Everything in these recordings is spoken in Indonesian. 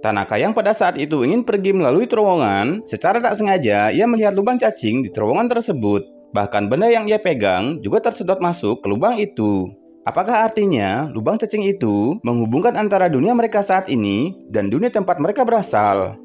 Tanaka yang pada saat itu ingin pergi melalui terowongan, secara tak sengaja ia melihat lubang cacing di terowongan tersebut. Bahkan benda yang ia pegang juga tersedot masuk ke lubang itu. Apakah artinya lubang cacing itu menghubungkan antara dunia mereka saat ini dan dunia tempat mereka berasal?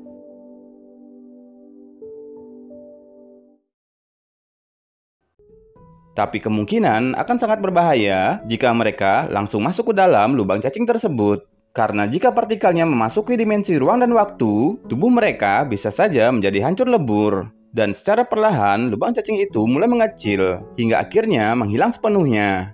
Tapi kemungkinan akan sangat berbahaya jika mereka langsung masuk ke dalam lubang cacing tersebut. Karena jika partikelnya memasuki dimensi ruang dan waktu, tubuh mereka bisa saja menjadi hancur lebur. Dan secara perlahan, lubang cacing itu mulai mengecil, hingga akhirnya menghilang sepenuhnya.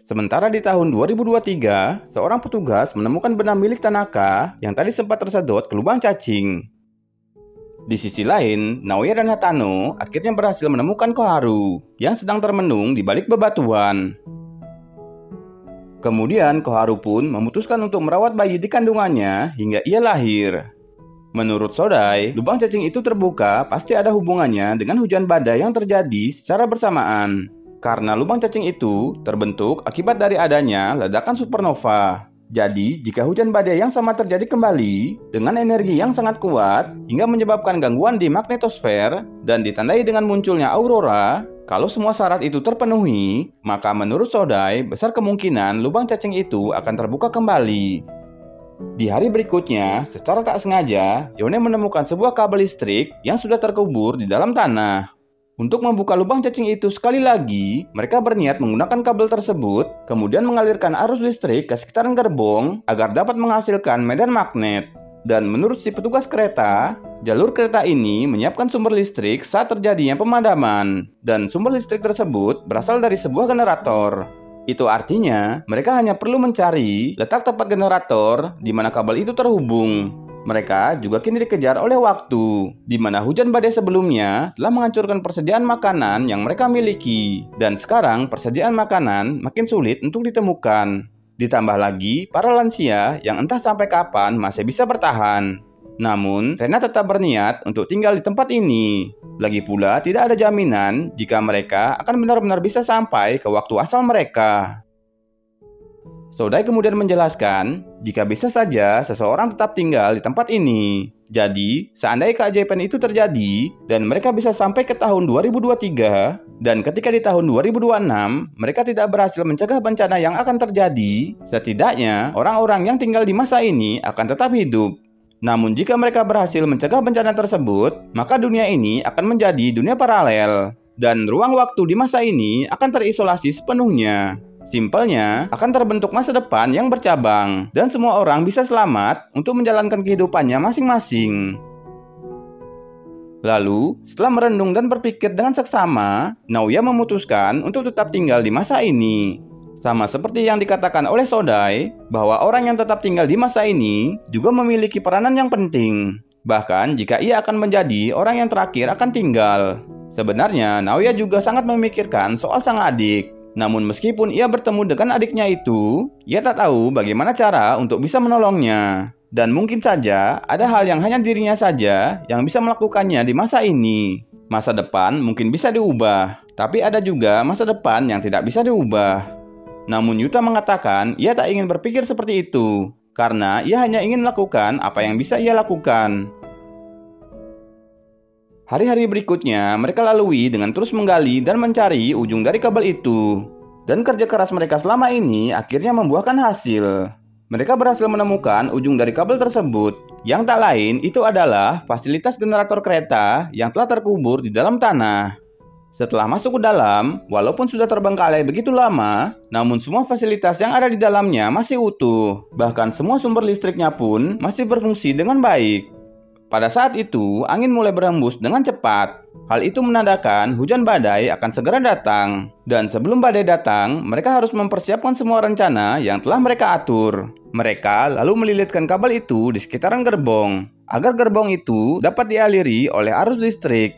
Sementara di tahun 2023, seorang petugas menemukan benda milik Tanaka yang tadi sempat tersedot ke lubang cacing. Di sisi lain, Naoya dan Hatano akhirnya berhasil menemukan Koharu yang sedang termenung di balik bebatuan. Kemudian Koharu pun memutuskan untuk merawat bayi di kandungannya hingga ia lahir. Menurut Sodai, lubang cacing itu terbuka pasti ada hubungannya dengan hujan badai yang terjadi secara bersamaan. Karena lubang cacing itu terbentuk akibat dari adanya ledakan supernova. Jadi, jika hujan badai yang sama terjadi kembali dengan energi yang sangat kuat hingga menyebabkan gangguan di magnetosfer dan ditandai dengan munculnya aurora, kalau semua syarat itu terpenuhi, maka menurut Sodai, besar kemungkinan lubang cacing itu akan terbuka kembali. Di hari berikutnya, secara tak sengaja, Yone menemukan sebuah kabel listrik yang sudah terkubur di dalam tanah. Untuk membuka lubang cacing itu sekali lagi, mereka berniat menggunakan kabel tersebut, kemudian mengalirkan arus listrik ke sekitaran gerbong agar dapat menghasilkan medan magnet. Dan menurut si petugas kereta, jalur kereta ini menyiapkan sumber listrik saat terjadinya pemadaman. Dan sumber listrik tersebut berasal dari sebuah generator. Itu artinya, mereka hanya perlu mencari letak tempat generator di mana kabel itu terhubung. Mereka juga kini dikejar oleh waktu, di mana hujan badai sebelumnya telah menghancurkan persediaan makanan yang mereka miliki. Dan sekarang persediaan makanan makin sulit untuk ditemukan. Ditambah lagi para lansia yang entah sampai kapan masih bisa bertahan. Namun, Rena tetap berniat untuk tinggal di tempat ini. Lagi pula, tidak ada jaminan jika mereka akan benar-benar bisa sampai ke waktu asal mereka. Sodai kemudian menjelaskan, jika bisa saja seseorang tetap tinggal di tempat ini. Jadi, seandainya keajaiban itu terjadi, dan mereka bisa sampai ke tahun 2023, dan ketika di tahun 2026, mereka tidak berhasil mencegah bencana yang akan terjadi, setidaknya orang-orang yang tinggal di masa ini akan tetap hidup. Namun jika mereka berhasil mencegah bencana tersebut, maka dunia ini akan menjadi dunia paralel. Dan ruang waktu di masa ini akan terisolasi sepenuhnya. Simpelnya, akan terbentuk masa depan yang bercabang, dan semua orang bisa selamat untuk menjalankan kehidupannya masing-masing. Lalu, setelah merenung dan berpikir dengan seksama, Naoya memutuskan untuk tetap tinggal di masa ini. Sama seperti yang dikatakan oleh Sodai, bahwa orang yang tetap tinggal di masa ini juga memiliki peranan yang penting. Bahkan jika ia akan menjadi orang yang terakhir akan tinggal. Sebenarnya, Naoya juga sangat memikirkan soal sang adik. Namun meskipun ia bertemu dengan adiknya itu, ia tak tahu bagaimana cara untuk bisa menolongnya. Dan mungkin saja ada hal yang hanya dirinya saja yang bisa melakukannya di masa ini. Masa depan mungkin bisa diubah, tapi ada juga masa depan yang tidak bisa diubah. Namun Yuta mengatakan ia tak ingin berpikir seperti itu, karena ia hanya ingin melakukan apa yang bisa ia lakukan. Hari-hari berikutnya, mereka lalui dengan terus menggali dan mencari ujung dari kabel itu. Dan kerja keras mereka selama ini akhirnya membuahkan hasil. Mereka berhasil menemukan ujung dari kabel tersebut. Yang tak lain itu adalah fasilitas generator kereta yang telah terkubur di dalam tanah. Setelah masuk ke dalam, walaupun sudah terbengkalai begitu lama, namun semua fasilitas yang ada di dalamnya masih utuh. Bahkan semua sumber listriknya pun masih berfungsi dengan baik. Pada saat itu, angin mulai berhembus dengan cepat. Hal itu menandakan hujan badai akan segera datang. Dan sebelum badai datang, mereka harus mempersiapkan semua rencana yang telah mereka atur. Mereka lalu melilitkan kabel itu di sekitaran gerbong, agar gerbong itu dapat dialiri oleh arus listrik.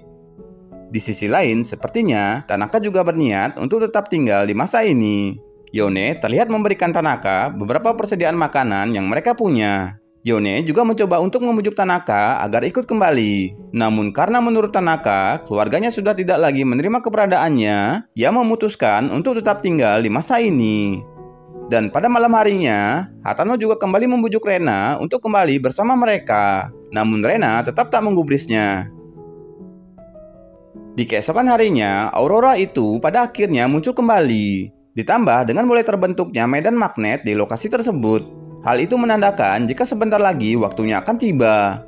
Di sisi lain, sepertinya Tanaka juga berniat untuk tetap tinggal di masa ini. Yone terlihat memberikan Tanaka beberapa persediaan makanan yang mereka punya. Yone juga mencoba untuk membujuk Tanaka agar ikut kembali. Namun karena menurut Tanaka, keluarganya sudah tidak lagi menerima keberadaannya, ia memutuskan untuk tetap tinggal di masa ini. Dan pada malam harinya, Hatano juga kembali membujuk Rena untuk kembali bersama mereka. Namun Rena tetap tak menggubrisnya. Di keesokan harinya, aurora itu pada akhirnya muncul kembali. Ditambah dengan mulai terbentuknya medan magnet di lokasi tersebut. Hal itu menandakan jika sebentar lagi waktunya akan tiba.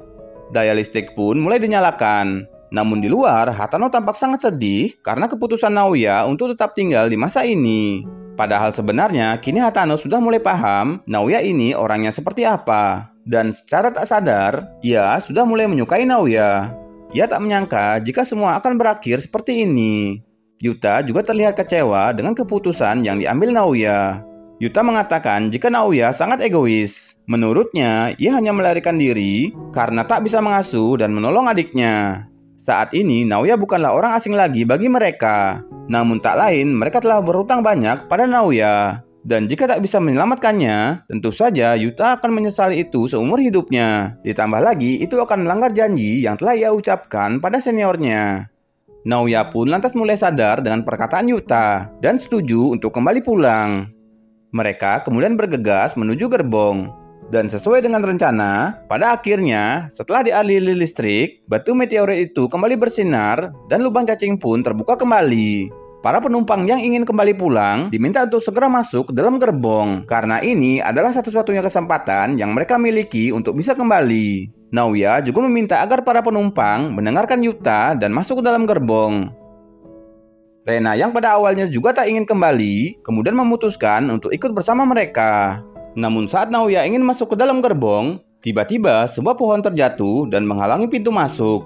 Daya listrik pun mulai dinyalakan. Namun di luar, Hatano tampak sangat sedih karena keputusan Naoya untuk tetap tinggal di masa ini. Padahal sebenarnya kini Hatano sudah mulai paham Naoya ini orangnya seperti apa. Dan secara tak sadar, ia sudah mulai menyukai Naoya. Ia tak menyangka jika semua akan berakhir seperti ini. Yuta juga terlihat kecewa dengan keputusan yang diambil Naoya. Yuta mengatakan jika Naoya sangat egois. Menurutnya, ia hanya melarikan diri karena tak bisa mengasuh dan menolong adiknya. Saat ini, Naoya bukanlah orang asing lagi bagi mereka. Namun tak lain, mereka telah berhutang banyak pada Naoya. Dan jika tak bisa menyelamatkannya, tentu saja Yuta akan menyesali itu seumur hidupnya. Ditambah lagi, itu akan melanggar janji yang telah ia ucapkan pada seniornya. Naoya pun lantas mulai sadar dengan perkataan Yuta dan setuju untuk kembali pulang. Mereka kemudian bergegas menuju gerbong. Dan sesuai dengan rencana, pada akhirnya setelah dialiri listrik, batu meteorit itu kembali bersinar dan lubang cacing pun terbuka kembali. Para penumpang yang ingin kembali pulang diminta untuk segera masuk ke dalam gerbong karena ini adalah satu-satunya kesempatan yang mereka miliki untuk bisa kembali. Naoya juga meminta agar para penumpang mendengarkan Yuta dan masuk ke dalam gerbong. Rena yang pada awalnya juga tak ingin kembali, kemudian memutuskan untuk ikut bersama mereka. Namun saat Naoya ingin masuk ke dalam gerbong, tiba-tiba sebuah pohon terjatuh dan menghalangi pintu masuk.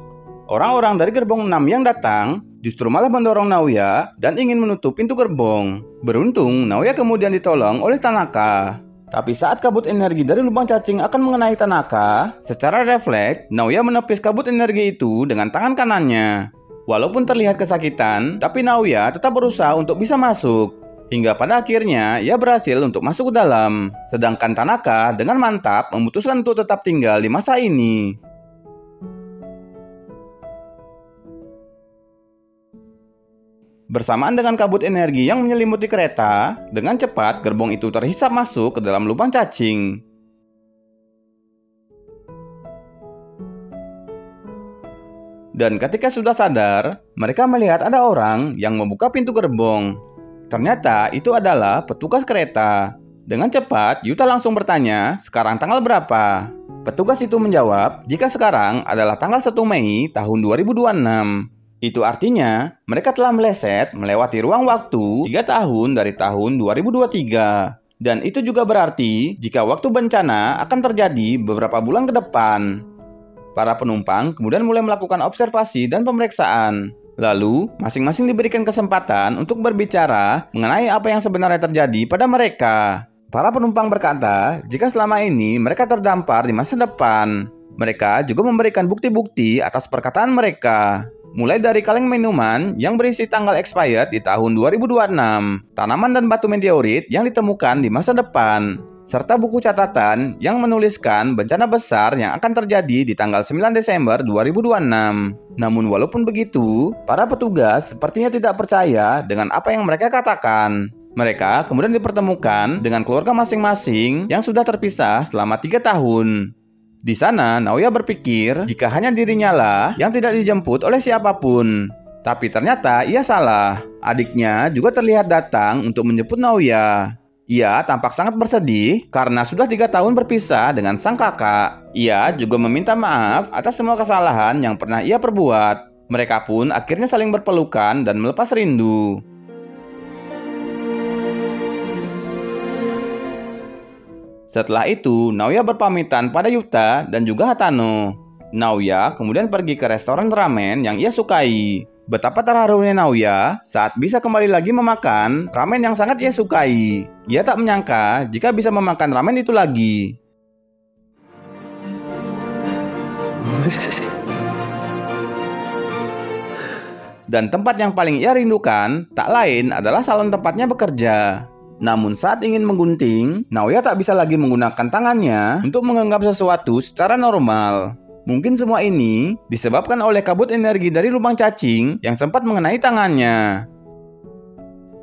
Orang-orang dari gerbong 6 yang datang justru malah mendorong Naoya dan ingin menutup pintu gerbong. Beruntung, Naoya kemudian ditolong oleh Tanaka. Tapi saat kabut energi dari lubang cacing akan mengenai Tanaka, secara refleks, Naoya menepis kabut energi itu dengan tangan kanannya. Walaupun terlihat kesakitan, tapi Naoya tetap berusaha untuk bisa masuk. Hingga pada akhirnya ia berhasil untuk masuk ke dalam. Sedangkan Tanaka dengan mantap memutuskan untuk tetap tinggal di masa ini. Bersamaan dengan kabut energi yang menyelimuti kereta, dengan cepat gerbong itu terhisap masuk ke dalam lubang cacing. Dan ketika sudah sadar, mereka melihat ada orang yang membuka pintu gerbong. Ternyata itu adalah petugas kereta. Dengan cepat, Yuta langsung bertanya, sekarang tanggal berapa? Petugas itu menjawab, jika sekarang adalah tanggal 1 Mei tahun 2026. Itu artinya, mereka telah meleset melewati ruang waktu 3 tahun dari tahun 2023. Dan itu juga berarti, jika waktu bencana akan terjadi beberapa bulan ke depan. Para penumpang kemudian mulai melakukan observasi dan pemeriksaan. Lalu, masing-masing diberikan kesempatan untuk berbicara mengenai apa yang sebenarnya terjadi pada mereka. Para penumpang berkata, jika selama ini mereka terdampar di masa depan. Mereka juga memberikan bukti-bukti atas perkataan mereka. Mulai dari kaleng minuman yang berisi tanggal expired di tahun 2026, tanaman dan batu meteorit yang ditemukan di masa depan, serta buku catatan yang menuliskan bencana besar yang akan terjadi di tanggal 9 Desember 2026. Namun walaupun begitu, para petugas sepertinya tidak percaya dengan apa yang mereka katakan. Mereka kemudian dipertemukan dengan keluarga masing-masing yang sudah terpisah selama 3 tahun. Di sana, Naoya berpikir jika hanya dirinya lah yang tidak dijemput oleh siapapun. Tapi ternyata ia salah. Adiknya juga terlihat datang untuk menjemput Naoya. Ia tampak sangat bersedih karena sudah 3 tahun berpisah dengan sang kakak. Ia juga meminta maaf atas semua kesalahan yang pernah ia perbuat. Mereka pun akhirnya saling berpelukan dan melepas rindu. Setelah itu, Naoya berpamitan pada Yuta dan juga Hatano. Naoya kemudian pergi ke restoran ramen yang ia sukai. Betapa terharunya Naoya saat bisa kembali lagi memakan ramen yang sangat ia sukai. Ia tak menyangka jika bisa memakan ramen itu lagi. Dan tempat yang paling ia rindukan tak lain adalah salon tempatnya bekerja. Namun saat ingin menggunting, Naoya tak bisa lagi menggunakan tangannya untuk menggenggam sesuatu secara normal. Mungkin semua ini disebabkan oleh kabut energi dari lubang cacing yang sempat mengenai tangannya.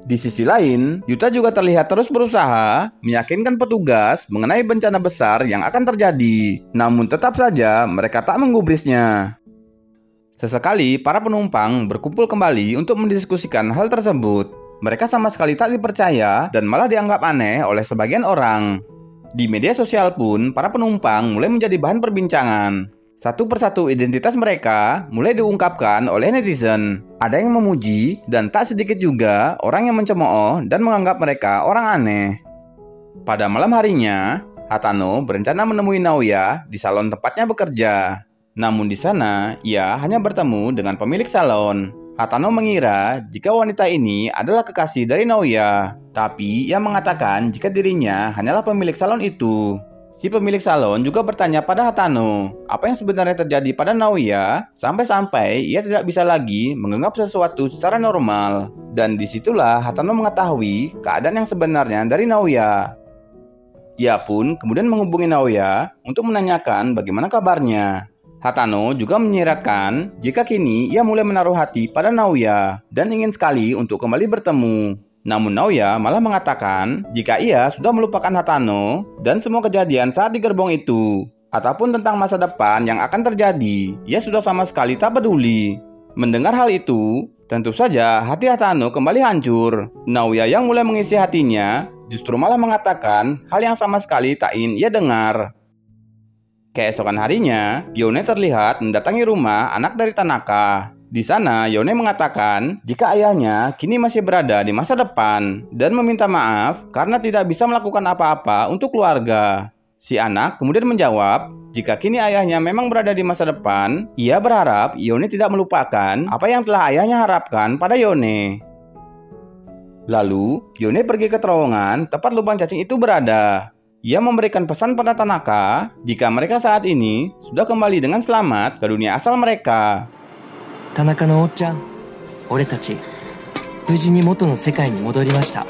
Di sisi lain, Yuta juga terlihat terus berusaha meyakinkan petugas mengenai bencana besar yang akan terjadi. Namun tetap saja mereka tak menggubrisnya. Sesekali para penumpang berkumpul kembali untuk mendiskusikan hal tersebut. Mereka sama sekali tak dipercaya dan malah dianggap aneh oleh sebagian orang. Di media sosial pun, para penumpang mulai menjadi bahan perbincangan. Satu persatu identitas mereka mulai diungkapkan oleh netizen. Ada yang memuji dan tak sedikit juga orang yang mencemooh dan menganggap mereka orang aneh. Pada malam harinya, Hatano berencana menemui Naoya di salon tempatnya bekerja. Namun di sana, ia hanya bertemu dengan pemilik salon. Hatano mengira jika wanita ini adalah kekasih dari Naoya. Tapi ia mengatakan jika dirinya hanyalah pemilik salon itu. Si pemilik salon juga bertanya pada Hatano apa yang sebenarnya terjadi pada Naoya sampai-sampai ia tidak bisa lagi menganggap sesuatu secara normal. Dan disitulah Hatano mengetahui keadaan yang sebenarnya dari Naoya. Ia pun kemudian menghubungi Naoya untuk menanyakan bagaimana kabarnya. Hatano juga menyiratkan jika kini ia mulai menaruh hati pada Naoya dan ingin sekali untuk kembali bertemu. Namun Naoya malah mengatakan jika ia sudah melupakan Hatano dan semua kejadian saat di gerbong itu, ataupun tentang masa depan yang akan terjadi, ia sudah sama sekali tak peduli. Mendengar hal itu, tentu saja hati Hatano kembali hancur. Naoya yang mulai mengisi hatinya justru malah mengatakan hal yang sama sekali tak ingin ia dengar. Keesokan harinya, Yone terlihat mendatangi rumah anak dari Tanaka. Di sana, Yone mengatakan jika ayahnya kini masih berada di masa depan dan meminta maaf karena tidak bisa melakukan apa-apa untuk keluarga. Si anak kemudian menjawab, jika kini ayahnya memang berada di masa depan, ia berharap Yone tidak melupakan apa yang telah ayahnya harapkan pada Yone. Lalu, Yone pergi ke terowongan tempat lubang cacing itu berada. Ia memberikan pesan pada Tanaka jika mereka saat ini sudah kembali dengan selamat ke dunia asal mereka. 田中のおっちゃん、俺たち無事に元の世界に戻りました。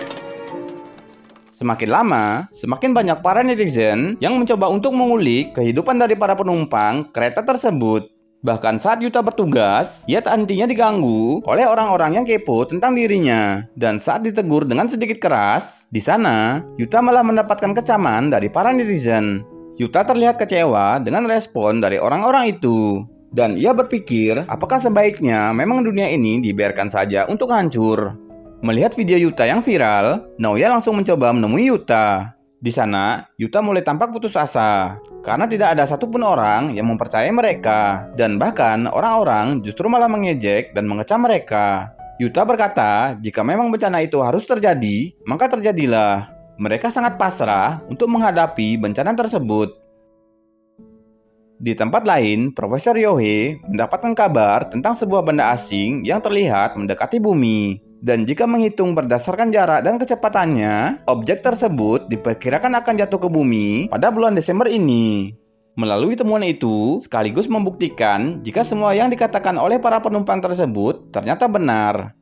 Semakin lama, semakin banyak para netizen yang mencoba untuk mengulik kehidupan dari para penumpang kereta tersebut. Bahkan saat Yuta bertugas, ia tak hentinya diganggu oleh orang-orang yang kepo tentang dirinya. Dan saat ditegur dengan sedikit keras, di sana Yuta malah mendapatkan kecaman dari para netizen. Yuta terlihat kecewa dengan respon dari orang-orang itu. Dan ia berpikir, apakah sebaiknya memang dunia ini dibiarkan saja untuk hancur? Melihat video Yuta yang viral, Naoya langsung mencoba menemui Yuta. Di sana, Yuta mulai tampak putus asa, karena tidak ada satupun orang yang mempercayai mereka. Dan bahkan, orang-orang justru malah mengejek dan mengecam mereka. Yuta berkata, jika memang bencana itu harus terjadi, maka terjadilah. Mereka sangat pasrah untuk menghadapi bencana tersebut. Di tempat lain, Profesor Yohei mendapatkan kabar tentang sebuah benda asing yang terlihat mendekati bumi. Dan jika menghitung berdasarkan jarak dan kecepatannya, objek tersebut diperkirakan akan jatuh ke bumi pada bulan Desember ini. Melalui temuan itu, sekaligus membuktikan jika semua yang dikatakan oleh para penumpang tersebut ternyata benar.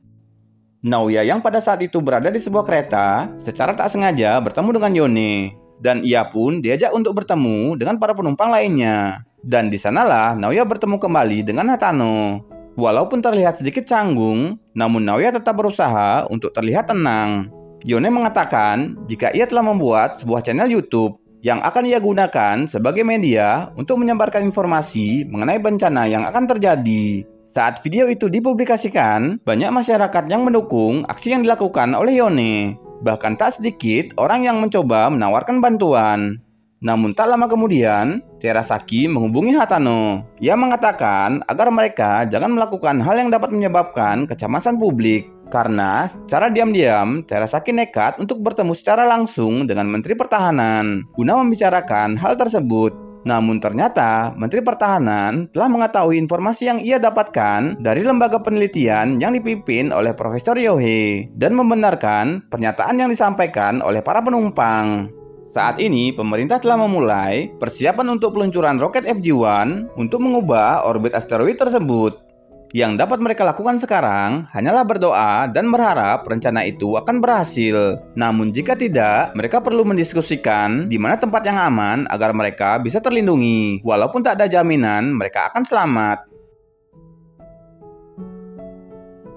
Naoya yang pada saat itu berada di sebuah kereta, secara tak sengaja bertemu dengan Yone. Dan ia pun diajak untuk bertemu dengan para penumpang lainnya. Dan di sanalah Naoya bertemu kembali dengan Hatano. Walaupun terlihat sedikit canggung, namun Naoya tetap berusaha untuk terlihat tenang. Yone mengatakan jika ia telah membuat sebuah channel YouTube yang akan ia gunakan sebagai media untuk menyebarkan informasi mengenai bencana yang akan terjadi. Saat video itu dipublikasikan, banyak masyarakat yang mendukung aksi yang dilakukan oleh Yone. Bahkan tak sedikit orang yang mencoba menawarkan bantuan. Namun tak lama kemudian, Terasaki menghubungi Hatano. Ia mengatakan agar mereka jangan melakukan hal yang dapat menyebabkan kecemasan publik. Karena secara diam-diam, Terasaki nekat untuk bertemu secara langsung dengan Menteri Pertahanan guna membicarakan hal tersebut. Namun ternyata Menteri Pertahanan telah mengetahui informasi yang ia dapatkan dari lembaga penelitian yang dipimpin oleh Profesor Yohei dan membenarkan pernyataan yang disampaikan oleh para penumpang. Saat ini pemerintah telah memulai persiapan untuk peluncuran roket FG-1 untuk mengubah orbit asteroid tersebut. Yang dapat mereka lakukan sekarang hanyalah berdoa dan berharap rencana itu akan berhasil. Namun jika tidak, mereka perlu mendiskusikan di mana tempat yang aman agar mereka bisa terlindungi. Walaupun tak ada jaminan mereka akan selamat.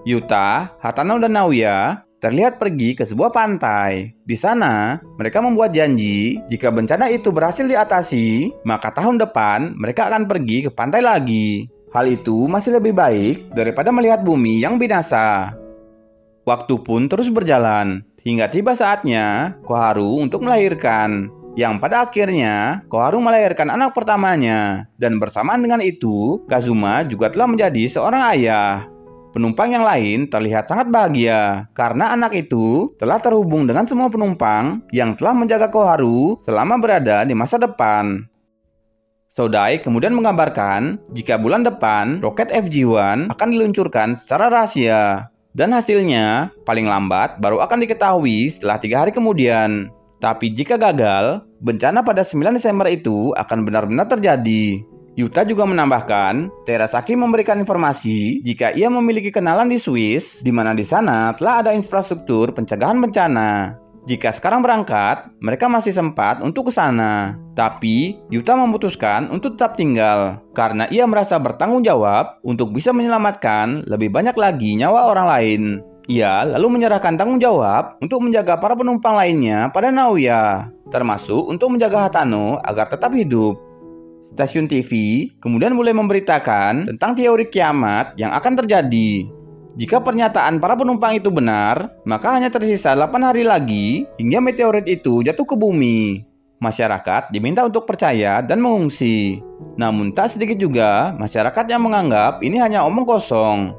Yuta, Hatano dan Naoya terlihat pergi ke sebuah pantai. Di sana, mereka membuat janji jika bencana itu berhasil diatasi, maka tahun depan mereka akan pergi ke pantai lagi. Hal itu masih lebih baik daripada melihat bumi yang binasa. Waktu pun terus berjalan, hingga tiba saatnya Koharu untuk melahirkan. Yang pada akhirnya, Koharu melahirkan anak pertamanya. Dan bersamaan dengan itu, Kazuma juga telah menjadi seorang ayah. Penumpang yang lain terlihat sangat bahagia, karena anak itu telah terhubung dengan semua penumpang yang telah menjaga Koharu selama berada di masa depan. Sodai kemudian menggambarkan jika bulan depan roket FG-1 akan diluncurkan secara rahasia. Dan hasilnya paling lambat baru akan diketahui setelah 3 hari kemudian. Tapi jika gagal, bencana pada 9 Desember itu akan benar-benar terjadi. Yuta juga menambahkan, Terasaki memberikan informasi jika ia memiliki kenalan di Swiss, di mana di sana telah ada infrastruktur pencegahan bencana. Jika sekarang berangkat, mereka masih sempat untuk ke sana. Tapi, Yuta memutuskan untuk tetap tinggal, karena ia merasa bertanggung jawab untuk bisa menyelamatkan lebih banyak lagi nyawa orang lain. Ia lalu menyerahkan tanggung jawab untuk menjaga para penumpang lainnya pada Naoya, termasuk untuk menjaga Hatano agar tetap hidup. Stasiun TV kemudian mulai memberitakan tentang teori kiamat yang akan terjadi. Jika pernyataan para penumpang itu benar, maka hanya tersisa 8 hari lagi hingga meteorit itu jatuh ke bumi. Masyarakat diminta untuk percaya dan mengungsi. Namun tak sedikit juga masyarakat yang menganggap ini hanya omong kosong.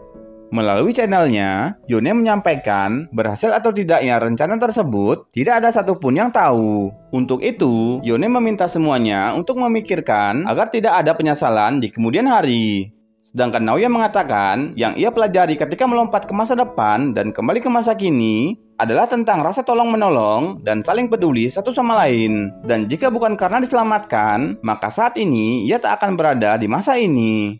Melalui channelnya, Yone menyampaikan berhasil atau tidaknya rencana tersebut tidak ada satupun yang tahu. Untuk itu, Yone meminta semuanya untuk memikirkan agar tidak ada penyesalan di kemudian hari. Sedangkan Naoya mengatakan yang ia pelajari ketika melompat ke masa depan dan kembali ke masa kini adalah tentang rasa tolong-menolong dan saling peduli satu sama lain. Dan jika bukan karena diselamatkan, maka saat ini ia tak akan berada di masa ini.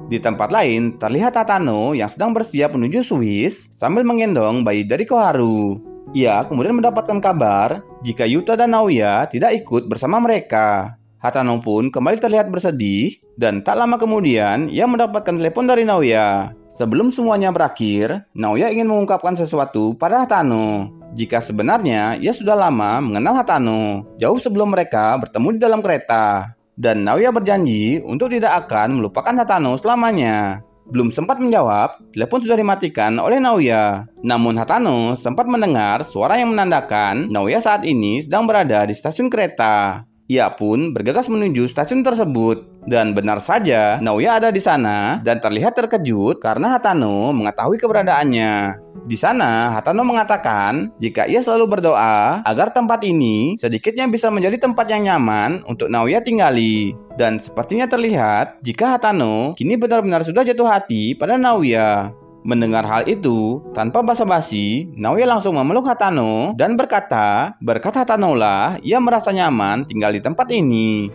Di tempat lain, terlihat Hatano yang sedang bersiap menuju Swiss sambil menggendong bayi dari Koharu. Ia kemudian mendapatkan kabar jika Yuta dan Naoya tidak ikut bersama mereka. Hatano pun kembali terlihat bersedih dan tak lama kemudian ia mendapatkan telepon dari Naoya. Sebelum semuanya berakhir, Naoya ingin mengungkapkan sesuatu pada Hatano. Jika sebenarnya ia sudah lama mengenal Hatano, jauh sebelum mereka bertemu di dalam kereta. Dan Naoya berjanji untuk tidak akan melupakan Hatano selamanya. Belum sempat menjawab, telepon sudah dimatikan oleh Naoya. Namun Hatano sempat mendengar suara yang menandakan Naoya saat ini sedang berada di stasiun kereta. Ia pun bergegas menuju stasiun tersebut. Dan benar saja, Naoya ada di sana dan terlihat terkejut karena Hatano mengetahui keberadaannya. Di sana, Hatano mengatakan jika ia selalu berdoa agar tempat ini sedikitnya bisa menjadi tempat yang nyaman untuk Naoya tinggali. Dan sepertinya terlihat jika Hatano kini benar-benar sudah jatuh hati pada Naoya. Mendengar hal itu, tanpa basa-basi, Naoya langsung memeluk Hatano dan berkata, berkat Hatano lah ia merasa nyaman tinggal di tempat ini.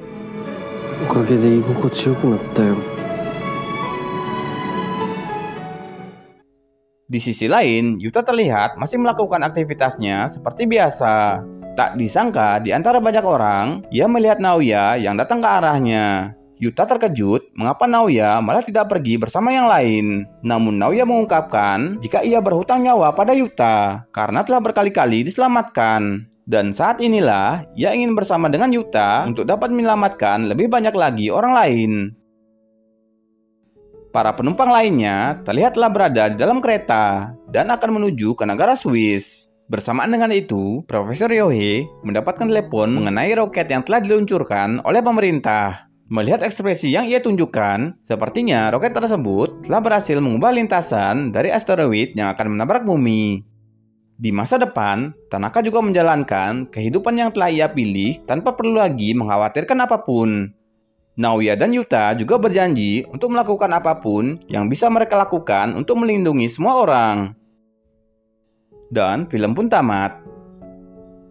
Di sisi lain, Yuta terlihat masih melakukan aktivitasnya seperti biasa. Tak disangka di antara banyak orang, ia melihat Naoya yang datang ke arahnya. Yuta terkejut mengapa Naoya malah tidak pergi bersama yang lain. Namun Naoya mengungkapkan jika ia berhutang nyawa pada Yuta karena telah berkali-kali diselamatkan. Dan saat inilah ia ingin bersama dengan Yuta untuk dapat menyelamatkan lebih banyak lagi orang lain. Para penumpang lainnya terlihat telah berada di dalam kereta dan akan menuju ke negara Swiss. Bersamaan dengan itu, Profesor Ryohei mendapatkan telepon mengenai roket yang telah diluncurkan oleh pemerintah. Melihat ekspresi yang ia tunjukkan, sepertinya roket tersebut telah berhasil mengubah lintasan dari asteroid yang akan menabrak bumi. Di masa depan, Tanaka juga menjalankan kehidupan yang telah ia pilih tanpa perlu lagi mengkhawatirkan apapun. Naoya dan Yuta juga berjanji untuk melakukan apapun yang bisa mereka lakukan untuk melindungi semua orang. Dan film pun tamat.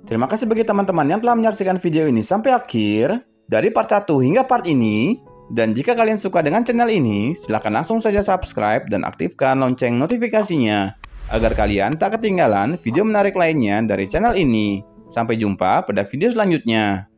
Terima kasih bagi teman-teman yang telah menyaksikan video ini sampai akhir. Dari part 1 hingga part ini. Dan jika kalian suka dengan channel ini, silahkan langsung saja subscribe dan aktifkan lonceng notifikasinya agar kalian tak ketinggalan video menarik lainnya dari channel ini. Sampai jumpa pada video selanjutnya.